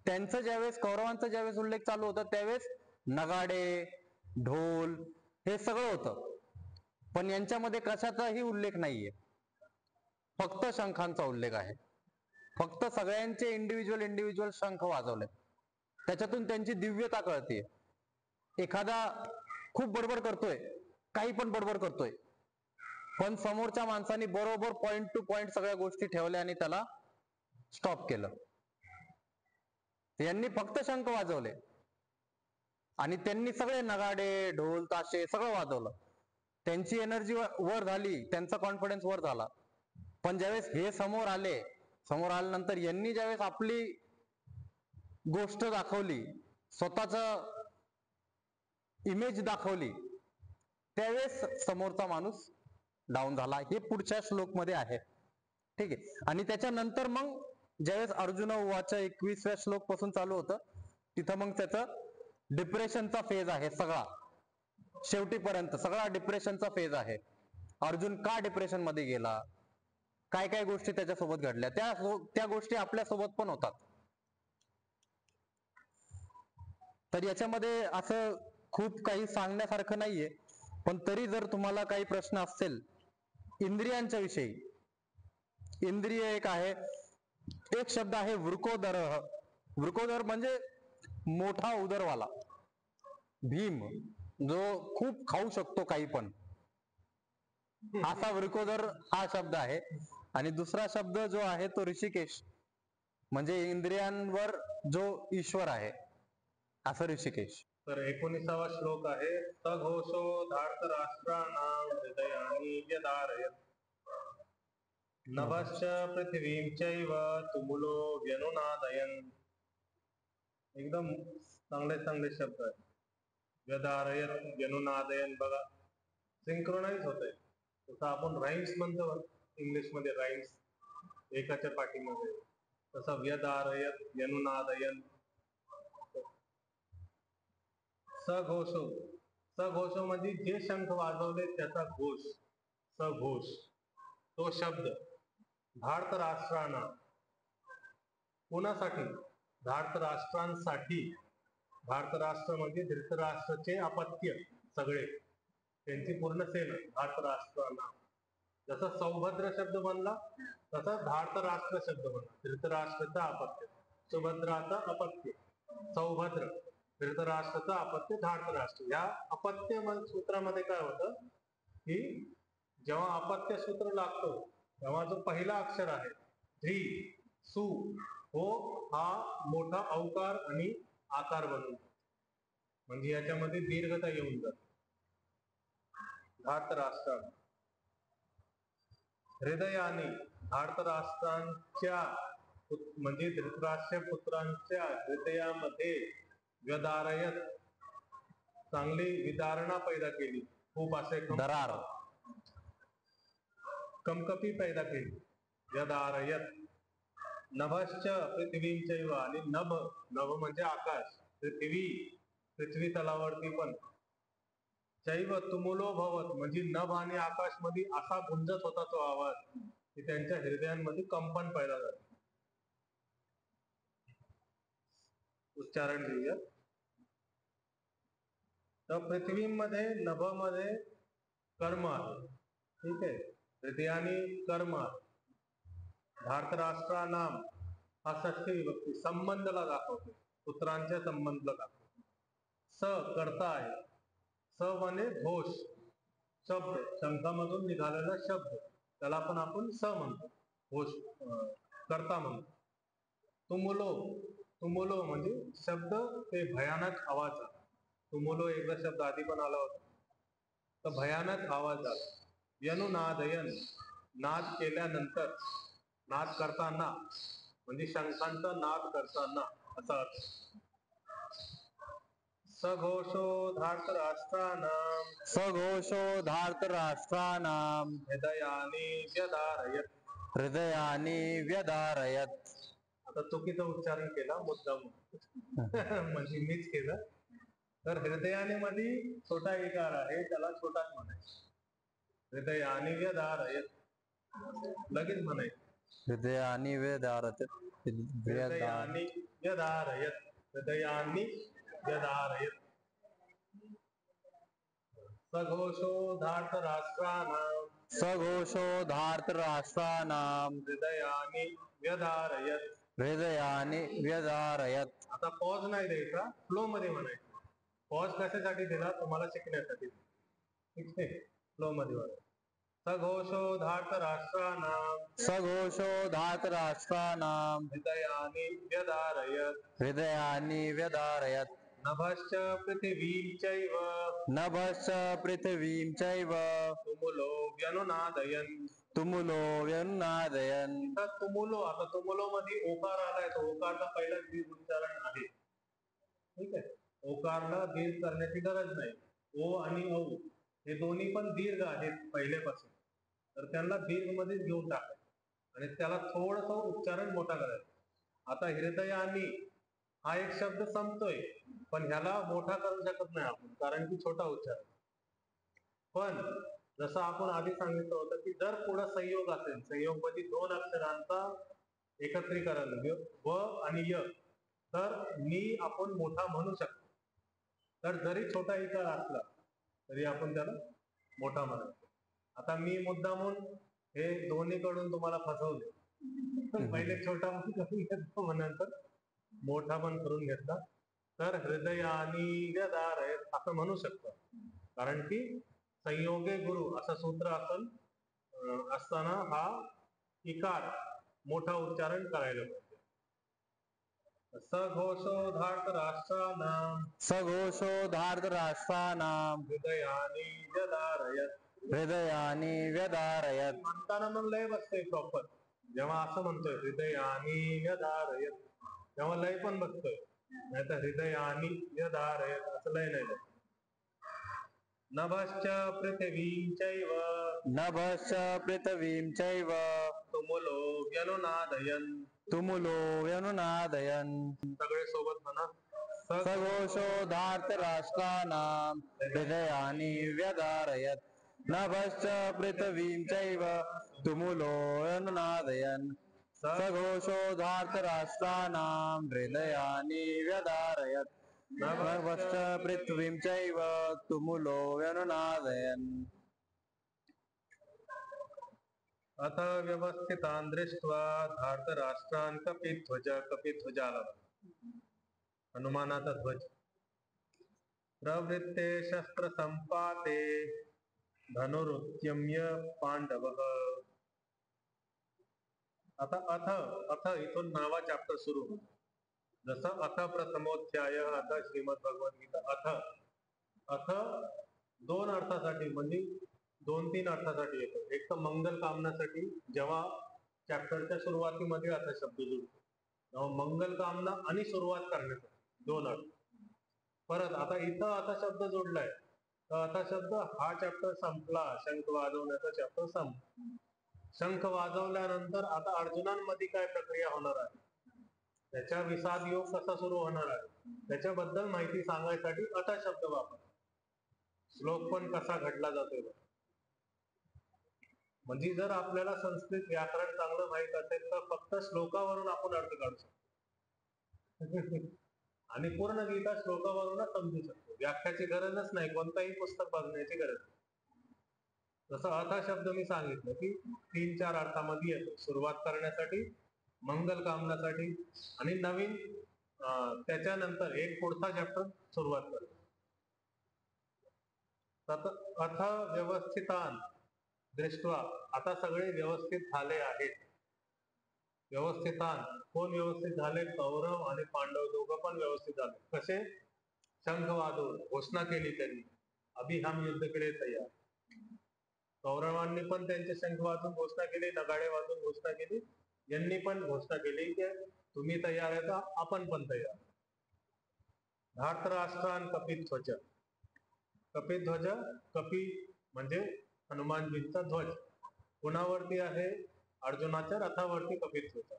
[SPEAKER 1] त्यांचं ज्यावेळेस कौरवांचा ज्यावेळेस उल्लेख चालू होता त्यावेळेस नगाडे, ढोल हे सगळं होतं. पण यांच्यामध्ये कशाचाही उल्लेख नाहीये, फक्त शंखांचा उल्लेख आहे. फक्त सगळ्यांचे इंडिव्हिज्युअल शंख वाजवले, त्याच्यातून त्यांची दिव्यता कळते. एखादा खूप बडबड करतोय, काही पण बडबड करतोय, पण समोरच्या माणसाने बरोबर पॉइंट टू पॉइंट सगळ्या गोष्टी ठेवल्या आणि त्याला स्टॉप केलं. यांनी फक्त शंख वाजवले आणि त्यांनी सगळे नगाडे, ढोल, ताशे सगळं वाजवलं. त्यांची एनर्जी वर झाली, त्यांचा कॉन्फिडन्स वर झाला. पण ज्यावेळेस हे समोर आल्यानंतर यांनी ज्यावेळेस आपली गोष्ट दाखवली, स्वतःच इमेज दाखवली, त्यावेळेस समोरचा माणूस डाऊन झाला. हे पुढच्या श्लोक मध्ये आहे. ठीक आहे. आणि त्याच्यानंतर मग ज्यावेळेस अर्जुन उवाच 21व्या श्लोक पासून चालू होतं तिथं मग त्याचं डिप्रेशनचा फेज आहे. सगळा शेवटीपर्यंत सगळा डिप्रेशनचा फेज आहे. अर्जुन का डिप्रेशन मध्ये गेला, काय काय गोष्टी त्याच्यासोबत घडल्या, त्या गोष्टी आपल्यासोबत पण होतात. तर याच्यामध्ये असं खूप काही सांगण्यासारखं नाहीये. पण तरी जर तुम्हाला काही प्रश्न असतील इंद्रियांच्या विषयी, इंद्रिय एक आहे, एक शब्द आहे वृकोदर. वृकोदर म्हणजे मोठा उदरवाला, भीम, जो खूप खाऊ शकतो काही पण, असा वृकोदर हा शब्द आहे. आणि दुसरा शब्द जो आहे तो ऋषिकेश, म्हणजे इंद्रियांवर जो ईश्वर आहे, असं ऋषिकेश.
[SPEAKER 2] तर 19वा श्लोक आहे, सघोषो धार्तराष्ट्राणां हृदयानि व्यधारयत् नभश्च पृथिवीं चैव तुमुलो व्यनुनादयन्. एकदम चांगले शब्द आहेत. व्यधारयत, व्यनुनादयन, बघा सिंक्रोनाइज होतंय. जसं आपण राईम्स म्हणतो इंग्लिश मध्ये, राईम्स एकाच्या पाठीमध्ये, तसं व्यधारयत, व्यनुनादयन. सघोषो म्हणजे जे शंख वाजवले त्याचा घोष, सघोष. तो शब्द धार्तराष्ट्रांना, कोणासाठी? धार्तराष्ट्रांसाठी धार्तराष्ट्र म्हणजे धृतराष्ट्राचे अपत्य सगळे, त्यांची पूर्ण सेना धार्तराष्ट्रांना. जसा सौभद्र शब्द बनला तसा धार्तराष्ट्र शब्द बनला. धृतराष्ट्राचा अपत्य, सुभद्राचा अपत्य सौभद्र, धृतराष्ट्राचा अपत्य धार्तराष्ट्र. या अपत्य सूत्रामध्ये काय होतं की जेव्हा अपत्य सूत्र लागतो तेव्हा जो पहिला अक्षर आहे धी, सु, हो हा मोठा अवकार आणि आकार बनून, म्हणजे याच्यामध्ये दीर्घता येऊन जाते. धार्तराष्ट्र हृदयाने धार्तराष्ट्रांच्या म्हणजे धृतराष्ट्र पुत्रांच्या हृदयामध्ये व्यदारयत चांगली विदारणा पैदा केली, खूप असे
[SPEAKER 1] दरार,
[SPEAKER 2] कंकपी पैदा केली. व्यदारयत नभश्च पृथ्वींचैव, आणि नभ, नभ म्हणजे आकाश, पृथ्वी तलावरती पण, चैव तुमुलो भवत म्हणजे नभ आणि आकाश मध्ये असा गुंजत होता तो आवाज की त्यांच्या हृदयांमध्ये कंपन पैदा झाले. उच्चारण घेऊया. तर पृथ्वीमध्ये नभमध्ये कर्म आहे, ठीक आहे, हृदयाने कर्म आहे. धार्तराष्ट्रानाम हा षष्ठी विभक्ती संबंधला दाखवतो, पुत्रांच्या संबंधला दाखवतो. स कर्ता आहे, स म्हणजे घोष शब्द, शंखामधून निघालेला शब्द, त्याला पण आपण स म्हणतो, घोष कर्ता म्हणतो. तुमुलो, तुमुलो म्हणजे शब्द ते भयानक आवाज. तुमुलो एकदा शब्द आधी पण आला होता, तर भयानक आवाज आला. यनुनादयन नाद केल्यानंतर, नाद करताना म्हणजे शंखांचा नाद करताना असा अर्थ. सघोषो धार्तराष्ट्राणाम,
[SPEAKER 1] सघोषो धार्तराष्ट्राणां
[SPEAKER 2] हृदयानि व्यदारयत,
[SPEAKER 1] हृदयानि व्यदारयत.
[SPEAKER 2] आता चुकीचं उच्चारण केला मुद्दाम म्हणजे मीच केलं. तर हृदयाने मध्ये छोटा विकार आहे, त्याला छोटाच म्हणायचं. हृदयानि व्यदारयत लगेच म्हणायचं.
[SPEAKER 1] हृदयानि व्यदारयत,
[SPEAKER 2] हृदयानि व्यदारयत, हृदयानि व्यदारयत. सघोषो धार्तराष्ट्राणां,
[SPEAKER 1] सघोषो धार्तराष्ट्राणां
[SPEAKER 2] हृदयानि व्यदारयत,
[SPEAKER 1] हृदयानि व्यदारयत.
[SPEAKER 2] आता पॉज नाही द्यायचा, फ्लो मध्ये म्हणायचं. पॉज कशासाठी दिला, तुम्हाला शिकण्यासाठी, ठीक आहे, फ्लो मध्ये म्हणायचं. सघोषो धार्तराष्ट्राणां,
[SPEAKER 1] सघोषो धार्तराष्ट्राणां
[SPEAKER 2] हृदयानि व्यदारयत,
[SPEAKER 1] हृदयानि व्यदारयत.
[SPEAKER 2] नभश्च पृथिवीं चैव,
[SPEAKER 1] नभश्च पृथिवीं चैव
[SPEAKER 2] तुमुलो व्यनुनादयन्,
[SPEAKER 1] तुमुलो व्यनुनादयन्.
[SPEAKER 2] तर तुमुलो, आता तुमुलो मध्ये ओकार आलाय, तो ओकारचा पहिला दीर्घ उच्चारण आहे, ठीक आहे. ओकारला दीर्घ करण्याची गरज नाही. ओ आणि औ हे दोन्ही पण दीर्घ आहेत पहिल्यापासून, तर त्यांना दीर्घ मध्येच घेऊन टाकायचं आणि त्याला थोडस उच्चारण मोठा करायचा. आता हृदयानी हा एक शब्द संपतोय, पण ह्याला मोठा करू शकत नाही आपण, कारण की छोटा उच्चार. पण जसं आपण आधी सांगितलं होतं की जर पुढे संयोग असेल, संयोग मध्ये दोन अक्षरांचा एकत्रीकरण व आणि य, तर मी आपण मोठा म्हणू शकतो. तर जरी छोटा इकार असला तरी आपण त्याला मोठा म्हणायचं. आता मी मुद्दामून हे दोन्हीकडून तुम्हाला फसवले, पहिले छोटा पण करून घेतला, मग नंतर मोठा पण करून घेतला. तर हृदयानि व्यदारयत असं म्हणू शकतो, कारण की संयोगे गुरु असं सूत्र असताना हा इकार मोठा उच्चारण करायला पाहिजे. सघोषो धार्तराष्ट्राणां,
[SPEAKER 1] सघोषो धार्तराष्ट्राणां
[SPEAKER 2] हृदयानि व्यदारयत,
[SPEAKER 1] हृदयानि व्यदारयत.
[SPEAKER 2] म्हणताना मग लय बसतोय प्रॉपर. जेव्हा असं म्हणतोय हृदयानि व्यदारयत, तेव्हा लय पण बसतोय, नाही तर हृदयानि व्यदारयत असं लय नाही बसत. नभश्च पृथिवीं चैव,
[SPEAKER 1] नभश्च पृथिवीं चैव
[SPEAKER 2] तुमुलो व्यनुनादयन्,
[SPEAKER 1] तुमुलो व्यनुनादयन्.
[SPEAKER 2] सगळे सोबत म्हणा.
[SPEAKER 1] सघोषो धार्तराष्ट्राणां हृदयानि व्यदारयत, नभश्च पृथिवीं चैव तुमुलो व्यनुनादयन्. सघोषो धार्तराष्ट्राणां हृदयानि व्यदारयत, नभश्च पृथ्वीं चैव तुमुलो व्यनुनादयन्।
[SPEAKER 2] अथ व्यवस्थितान् दृष्ट्वा धार्तराष्ट्रान् कपिध्वज हनुमानाचा ध्वज प्रवृत्ते शस्त्र संपाते धनुरुद्यम्य पांडवः. आता अथ अथ इथून नवा चॅप्टर सुरू होतो. जसं अथ प्रथमोध्याय, अथ श्रीमद भगवद्गीता. अथ दोन अर्थासाठी म्हणजे 2-3 अर्थासाठी येतो. एक तर मंगल कामनासाठी, जेव्हा चॅप्टरच्या सुरुवातीमध्ये अथ शब्द जुळतो मंगल कामना आणि सुरुवात करण्यासाठी 2 अर्थ. परत आता इथं अथा शब्द जोडलाय तर अथा शब्द हा चॅप्टर संपला, शंख वाजवण्याचा चॅप्टर संपला. शंख वाजवल्यानंतर आता अर्जुनांमध्ये काय प्रक्रिया होणार आहे, त्याच्या विषाद योग कसा सुरू होणार आहे त्याच्याबद्दल माहिती सांगायसाठी अथा शब्द वापर. श्लोक पण कसा घडला जातो. म्हणजे जर आपल्याला संस्कृत व्याकरण चांगलं माहित असेल तर फक्त श्लोकावरून आपण अर्थ काढू शकतो आणि पूर्ण गीता श्लोकावरूनच समजू शकतो. व्याख्याची गरजच नाही, कोणताही पुस्तक बघण्याची गरज नाही. जसं अथा शब्द मी सांगितलं की 3-4 अर्थामध्ये येतो. सुरुवात करण्यासाठी, मंगल कामनासाठी आणि नवीन त्याच्यानंतर एक पुढचा चॅप्टर सुरुवात करतो. अथ व्यवस्थितान दृष्ट्वा, आता सगळे व्यवस्थित झाले आहेत. व्यवस्थितान कोण व्यवस्थित झाले? कौरव आणि पांडव दोघं पण व्यवस्थित झाले. कसे? शंख वाजवून घोषणा केली त्यांनी, अभि हम युद्ध केले तयार. कौरवांनी पण त्यांचे शंख वाजून घोषणा केली, नगाडे वाजून घोषणा केली. यांनी पण घोषणा केली की तुम्ही तयार आहे का, आपण पण तयार. धार्तराष्ट्रान कपिध्वज. कपिध्वज, कपी म्हणजे हनुमानजींचा ध्वज. कुणावरती आहे? अर्जुनाच्या रथावरती कपिध्वज.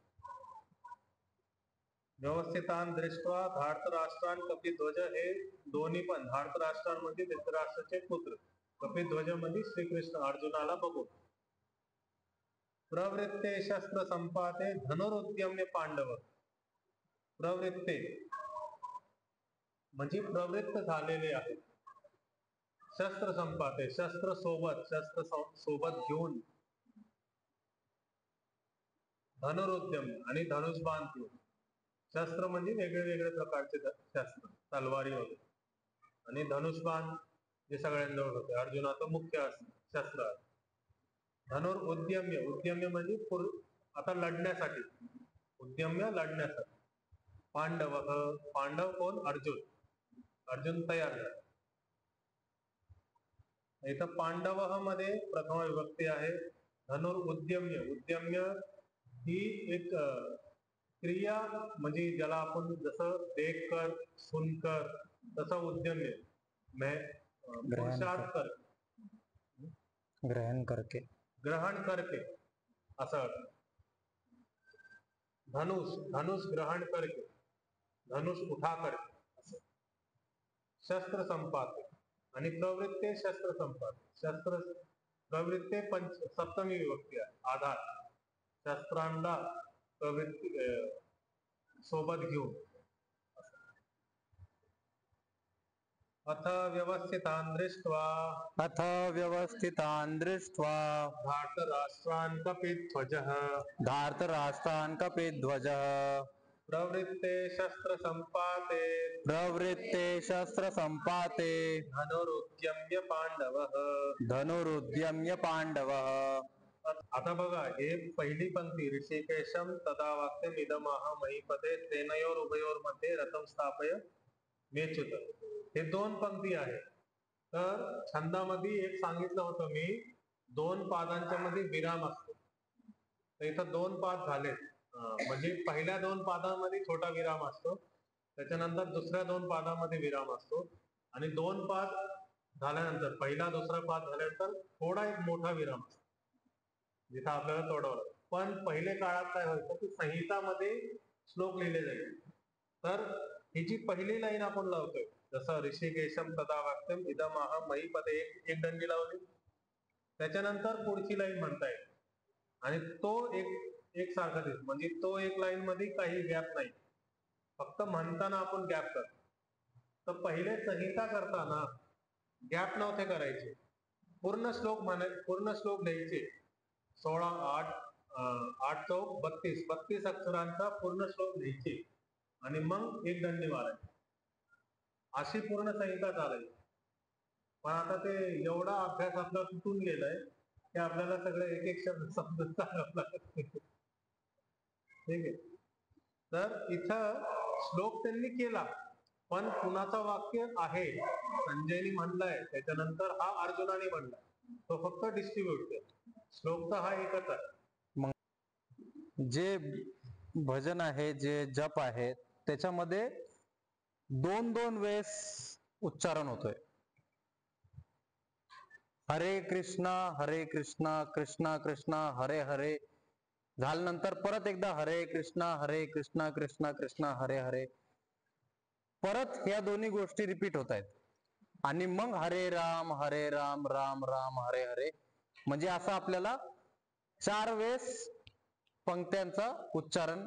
[SPEAKER 2] व्यवस्थितान दृष्ट्वा धार्तराष्ट्रान कपिध्वज, हे दोन्ही पण धार्तराष्ट्रान म्हणजे धृतराष्ट्राचे पुत्र, कपिध्वज म्हणजे श्रीकृष्ण अर्जुनाला बघून. प्रवृत्ते शस्त्र संपाते धनुरुद्यम्य पांडव. प्रवृत्ते म्हणजे प्रवृत्त झालेले आहे. शस्त्र संपाते शस्त्र सोबत घेऊन, धनुरुद्यम्य आणि धनुष्यबाण घेऊन. शस्त्र म्हणजे वेगळे वेगळे प्रकारचे शस्त्र, तलवारी वगैरे, आणि धनुष्यबाण जे सगळ्यांजवळ होते, अर्जुनाचं मुख्य शस्त्र आहे. धनुरुद्यम्य, उद्यम्य म्हणजे आता लढण्यासाठी, उद्यम्य लढण्यासाठी. पांडव, पांडव कोण? अर्जुन. अर्जुन तयार झाला. इथं पांडव मध्ये प्रथम विभक्ती आहे. धनुरुद्यम्य, उद्यम्य ही एक क्रिया, म्हणजे ज्याला आपण जसं देख कर, सुनकर, तसं उद्यम्य पुरुषार्थ कर,
[SPEAKER 1] ग्रहण करके
[SPEAKER 2] असं अर्थ. धनुष ग्रहण करके, धनुष उठा करके. शस्त्र संपाते आणि प्रवृत्ते शस्त्र संपाते. शस्त्र प्रवृत्ते सप्तमी विभक्ती आहे, आधार. शस्त्रांना प्रवृत्ती सोबत घेऊन. अथ व्यवस्थितान दृष्ट्वा,
[SPEAKER 1] अथ व्यवस्थितान दृष्ट्वा
[SPEAKER 2] धार्तराष्ट्रान कपिध्वजः,
[SPEAKER 1] धार्तराष्ट्रान कपिध्वजः
[SPEAKER 2] प्रवृत्ते शस्त्र संपाते,
[SPEAKER 1] प्रवृत्ते शस्त्र संपाते
[SPEAKER 2] धनुरुद्यम्य पांडवः,
[SPEAKER 1] धनुरुद्यम्य पांडवः.
[SPEAKER 2] आता बघा, हे पहिली पंक्ती, ऋषिकेशम तदा वाक्यम इदमाह महीपते सेनयोर उभयोर मध्ये रथम स्थापय मेच्युत. हे 2 पंक्ती आहेत. तर छंदामध्ये एक सांगितलं होतं मी, 2 पादांच्या मध्ये विराम असतो. तर इथं 2 पाद झाले. म्हणजे पहिल्या 2 पादांमध्ये छोटा विराम असतो, त्याच्यानंतर दुसऱ्या 2 पादांमध्ये विराम असतो, आणि 2 पाद झाल्यानंतर, पहिला दुसरा पाद झाल्यानंतर थोडा एक मोठा विराम असतो जिथं आपल्याला तोडवलं. पण पहिले काळात काय व्हायचं की संहितामध्ये श्लोक लिहिले जायचे. तर ही जी पहिली लाईन आपण लावतोय, जसं ऋषिकेशम तदा वाक्यम इदमाह महीपते, एक दंडी लावली, त्याच्यानंतर पुढची लाईन म्हणता येईल, आणि तो एक सारखा दिसतो. म्हणजे तो एक लाईन मध्ये काही गॅप नाही, फक्त म्हणताना आपण गॅप करतो. तर पहिले संहिता करताना गॅप नव्हते करायचे, पूर्ण श्लोक लिहायचे. 8 चौक 32 अक्षरांचा पूर्ण श्लोक लिहायचे आणि मग एक दंडी मारायची. अशी पूर्ण संहिता चालायची. पण आता ते एवढा अभ्यास आपला तुटून गेलाय की आपल्याला सगळे एक एक शब्द समजून सांगावं लागत. ठीक आहे. तर इथं श्लोक त्यांनी केला, पण कुणाचा वाक्य आहे, संजयनी म्हणलाय, त्याच्यानंतर हा अर्जुनाने म्हणलाय, तो फक्त डिस्ट्रीब्यूट केला. श्लोक तर हा एकच आहे.
[SPEAKER 1] जे भजन आहे, जे जप आहे, त्याच्यामध्ये 2-2 वेळेस उच्चारण होतोय. हरे कृष्णा कृष्णा कृष्णा हरे हरे झाल्यानंतर परत एकदा हरे कृष्णा कृष्णा कृष्णा हरे हरे, परत या दोन्ही गोष्टी रिपीट होत आहेत. आणि मग हरे राम राम राम हरे हरे, म्हणजे असं आपल्याला 4 वेळेस पंक्त्यांचा उच्चारण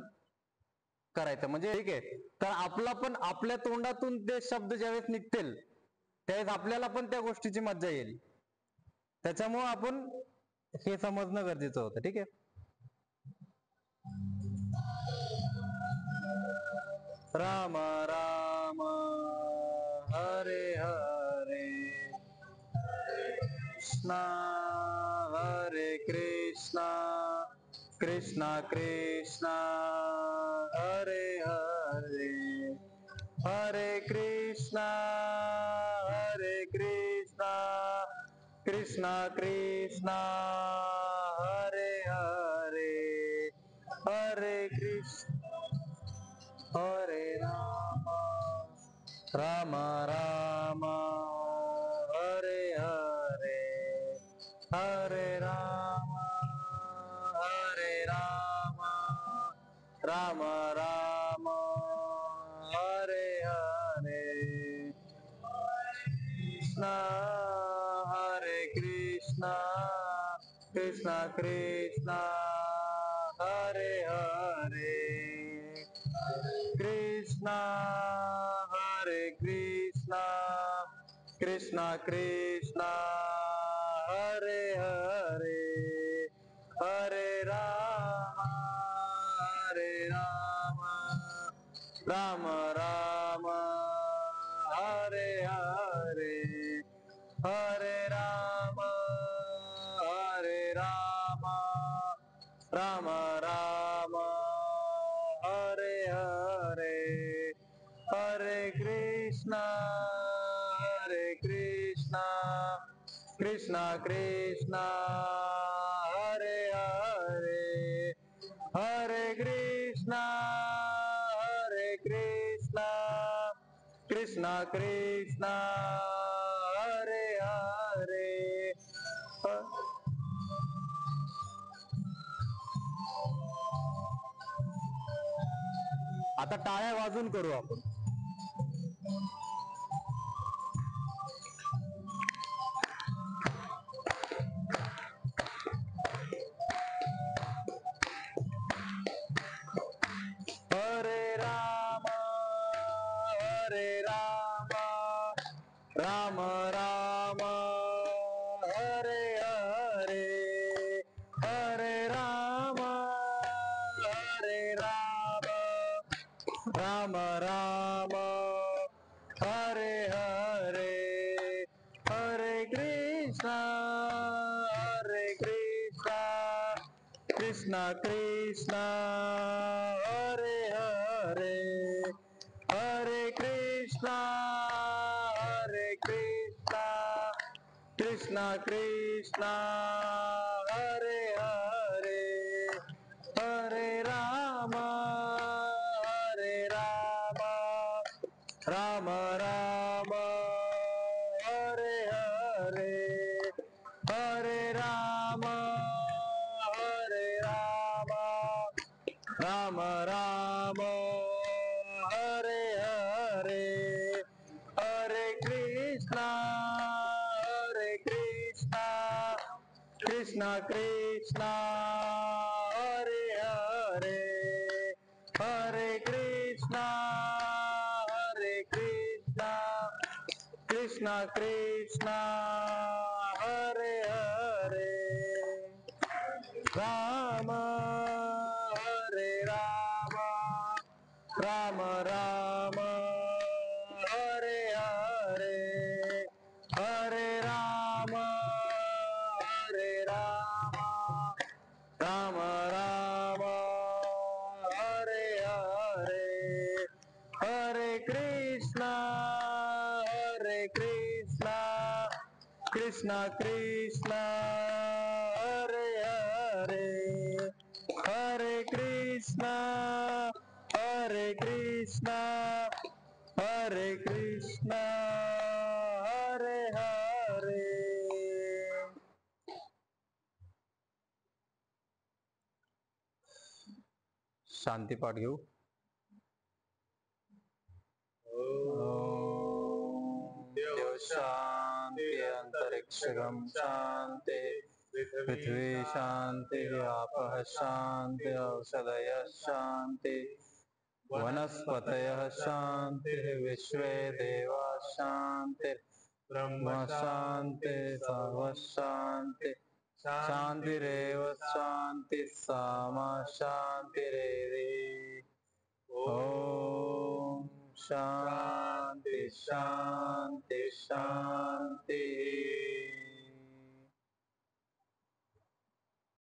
[SPEAKER 1] करायचं. म्हणजे ठीक आहे, तर आपला पण आपल्या तोंडातून ते शब्द ज्यावेळेस निघतील त्यावेळेस आपल्याला पण त्या गोष्टीची मज्जा येईल. त्याच्यामुळे आपण हे समजणं गरजेचं होतं. ठीक आहे. राम राम हरे हरे कृष्णा हरे कृष्णा कृष्णा कृष्णा हरे हरे हरे कृष्णा कृष्णा कृष्णा हरे हरे हरे कृष्ण हरे राम राम राम हरे हरे हरे राम राम राम हरे हरे कृष्णा कृष्णा कृष्णा हरे हरे कृष्णा कृष्णा कृष्णा हरे हरे हरे राम राम राम हरे हरे हरे राम राम राम हरे हरे हरे कृष्णा कृष्णा कृष्णा हरे हरे हरे कृष्णा कृष्णा कृष्णा हरे हरे. आता टाळ्या वाजून करू आपण. हरे राम राम राम हरे हरे हरे राम राम राम हरे हरे हरे कृष्णा कृष्णा कृष्णा हरे हरे हरे कृष्णा कृष्णा कृष्णा हरे हरे हरे राम राम राम हरे हरे हरे राम राम राम हरे हरे हरे कृष्णा कृष्णा कृष्णा हरे हरे हरे कृष्णा कृष्णा कृष्णा हरे हरे राम हरे राम राम राम हरे हरे हरे राम राम राम हरे हरे हरे कृष्णा कृष्णा कृष्णा हरे हरे हरे कृष्णा हरे कृष्णा हरे हरे शांती पाठ घेऊ. देव शांति अंतरिक्षगम शांति पृथ्वी शांति आपः शांति औषधयः शांति वनस्पतयः शांति विश्वे देवा शांति ब्रह्म शांति सर्व शांति शांतिरेव शांति सामा शांतिरेधि. ओम शांति शांति शांति.